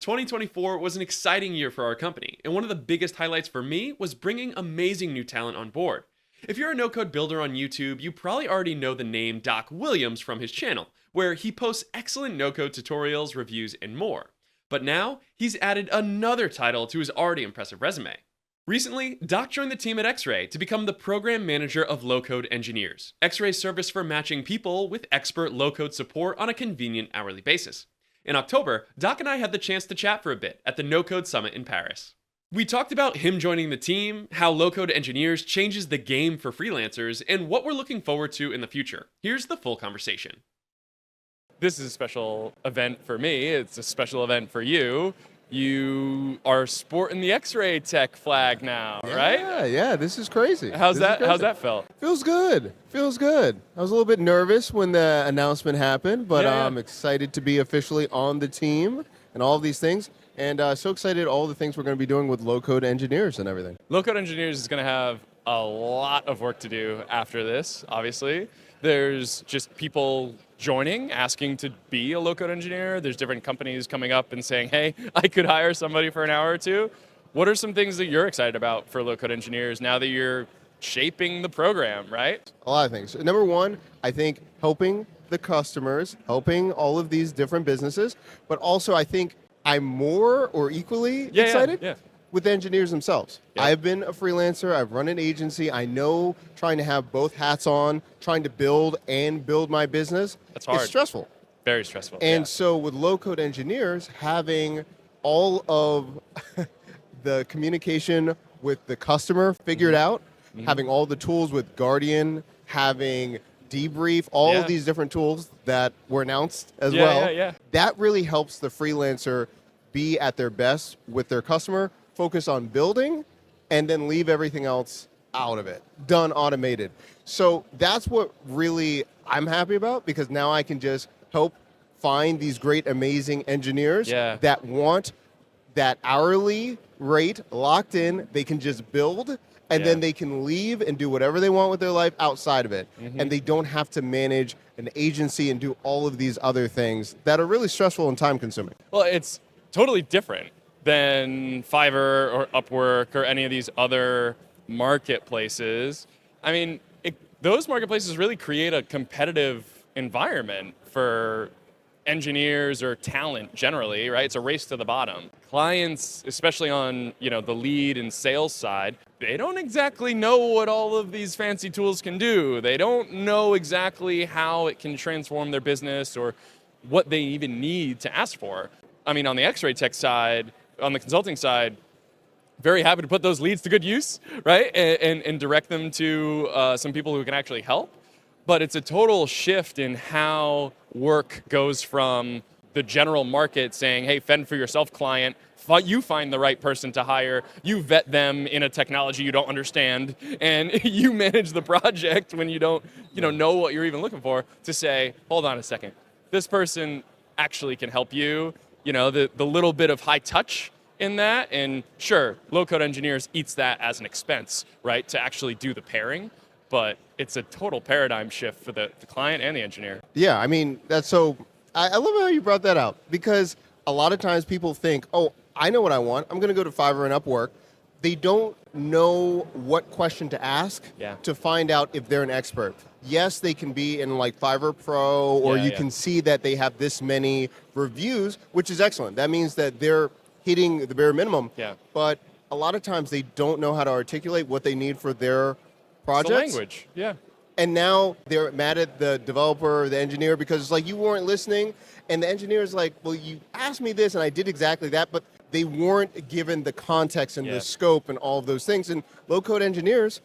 2024 was an exciting year for our company, and one of the biggest highlights for me was bringing amazing new talent on board. If you're a no-code builder on YouTube, you probably already know the name Doc Williams from his channel, where he posts excellent no-code tutorials, reviews, and more. But now, he's added another title to his already impressive resume. Recently, Doc joined the team at XRay to become the program manager of LowCodeEngineers, XRay's service for matching people with expert low-code support on a convenient hourly basis. In October, Doc and I had the chance to chat for a bit at the NoCode Summit in Paris. We talked about him joining the team, how LowCodeEngineers changes the game for freelancers, and what we're looking forward to in the future. Here's the full conversation. This is a special event for me. It's a special event for you. You are sporting the XRay.tech flag now, right? Yeah, this is crazy. How's that felt? Feels good. I was a little bit nervous when the announcement happened, but I'm excited to be officially on the team and all of these things. And so excited all the things we're going to be doing with LowCodeEngineers and everything. LowCodeEngineers is going to have a lot of work to do after this, obviously. There's just people joining, asking to be a low-code engineer. There's different companies coming up and saying, hey, I could hire somebody for an hour or two. What are some things that you're excited about for low-code engineers now that you're shaping the program, right? A lot of things. Number one, I think helping the customers, helping all of these different businesses, but also I think I'm more or equally excited with the engineers themselves. Yeah. I've been a freelancer, I've run an agency, I know trying to have both hats on, trying to build my business, that's hard. It's stressful. Very stressful. And so with LowCodeEngineers, having all of the communication with the customer figured out, having all the tools with Guardian, having Debrief, all of these different tools that were announced as well, that really helps the freelancer be at their best with their customer, focus on building, and then leave everything else out of it, done automated. So that's what really I'm happy about, because now I can just help find these great, amazing engineers that want that hourly rate locked in. They can just build, and then they can leave and do whatever they want with their life outside of it. And they don't have to manage an agency and do all of these other things that are really stressful and time consuming. Well, it's totally different than Fiverr or Upwork or any of these other marketplaces. I mean, those marketplaces really create a competitive environment for engineers or talent generally, right? It's a race to the bottom. Clients, especially on the lead and sales side, they don't exactly know what all of these fancy tools can do. They don't know exactly how it can transform their business or what they even need to ask for. I mean, on the XRay.tech side, on the consulting side, very happy to put those leads to good use, right? And direct them to some people who can actually help. But it's a total shift in how work goes from the general market saying, hey, fend for yourself, client. You find the right person to hire. You vet them in a technology you don't understand, and you manage the project when you don't know what you're even looking for, to say, hold on a second. This person actually can help you. The little bit of high touch in that, and sure, LowCodeEngineers eats that as an expense, right, to actually do the pairing. But it's a total paradigm shift for the client and the engineer. Yeah, I mean, that's so, I love how you brought that out, because a lot of times people think, oh, I know what I want. I'm going to go to Fiverr and Upwork. They don't know what question to ask to find out if they're an expert. Yes, they can be in like Fiverr Pro, or you can see that they have this many reviews, which is excellent. That means that they're hitting the bare minimum. Yeah. But a lot of times they don't know how to articulate what they need for their projects. It's the language, And now they're mad at the developer or the engineer because it's like, you weren't listening. And the engineer is like, well, you asked me this and I did exactly that, but they weren't given the context and the scope and all of those things. And LowCodeEngineers,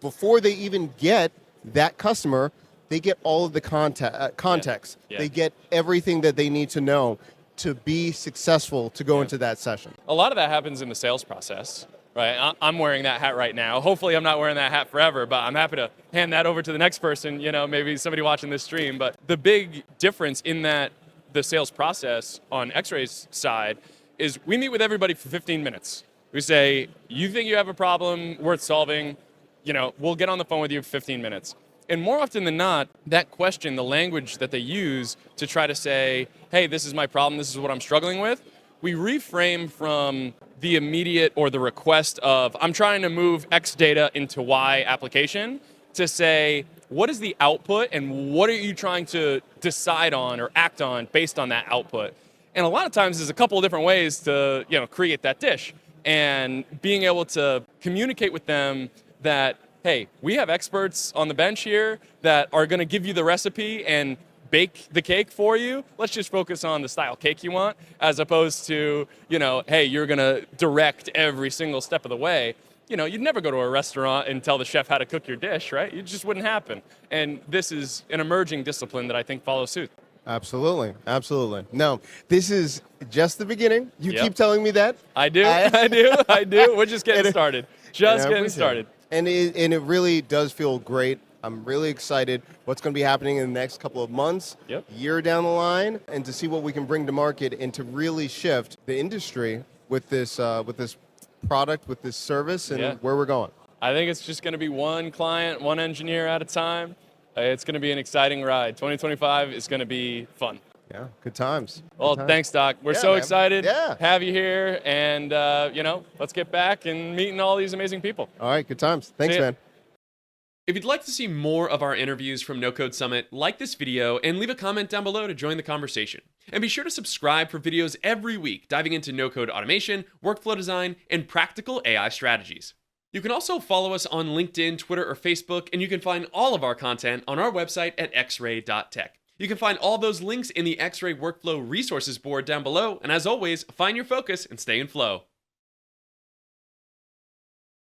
before they even get that customer, they get all of the context. They get everything that they need to know to be successful to go into that session. A lot of that happens in the sales process. Right, I'm wearing that hat right now. Hopefully I'm not wearing that hat forever, but I'm happy to hand that over to the next person, maybe somebody watching this stream. But the big difference in that the sales process on X-Ray's side is we meet with everybody for 15 minutes. We say, you think you have a problem worth solving, we'll get on the phone with you for 15 minutes. And more often than not, that question, the language that they use to try to say, hey, this is my problem, this is what I'm struggling with, we reframe from the immediate or the request of, I'm trying to move X data into Y application, to say, what is the output and what are you trying to decide on or act on based on that output? And a lot of times there's a couple of different ways to create that dish. And being able to communicate with them that, hey, we have experts on the bench here that are going to give you the recipe and bake the cake for you. Let's just focus on the style cake you want, as opposed to, hey, you're going to direct every single step of the way. You'd never go to a restaurant and tell the chef how to cook your dish, right? It just wouldn't happen. And this is an emerging discipline that I think follows suit. Absolutely. Absolutely. No, this is just the beginning. You Yep. keep telling me that. I do. I do. We're just getting started. Just I getting appreciate started. it. And it really does feel great. I'm really excited what's going to be happening in the next couple of months, Yep. year down the line, and to see what we can bring to market and to really shift the industry with this product, with this service, and Yeah. where we're going. I think it's just going to be one client, one engineer at a time. It's going to be an exciting ride. 2025 is going to be fun. Yeah, good times. Well, Good times. thanks, Doc. We're Yeah, so man. excited Yeah. to have you here. And, let's get back and meeting all these amazing people. All right, good times. Thanks, See ya. man. If you'd like to see more of our interviews from NoCode Summit, like this video and leave a comment down below to join the conversation. And be sure to subscribe for videos every week diving into no-code automation, workflow design, and practical AI strategies. You can also follow us on LinkedIn, Twitter, or Facebook, and you can find all of our content on our website at xray.tech. You can find all those links in the XRay Workflow resources board down below, and as always, find your focus and stay in flow.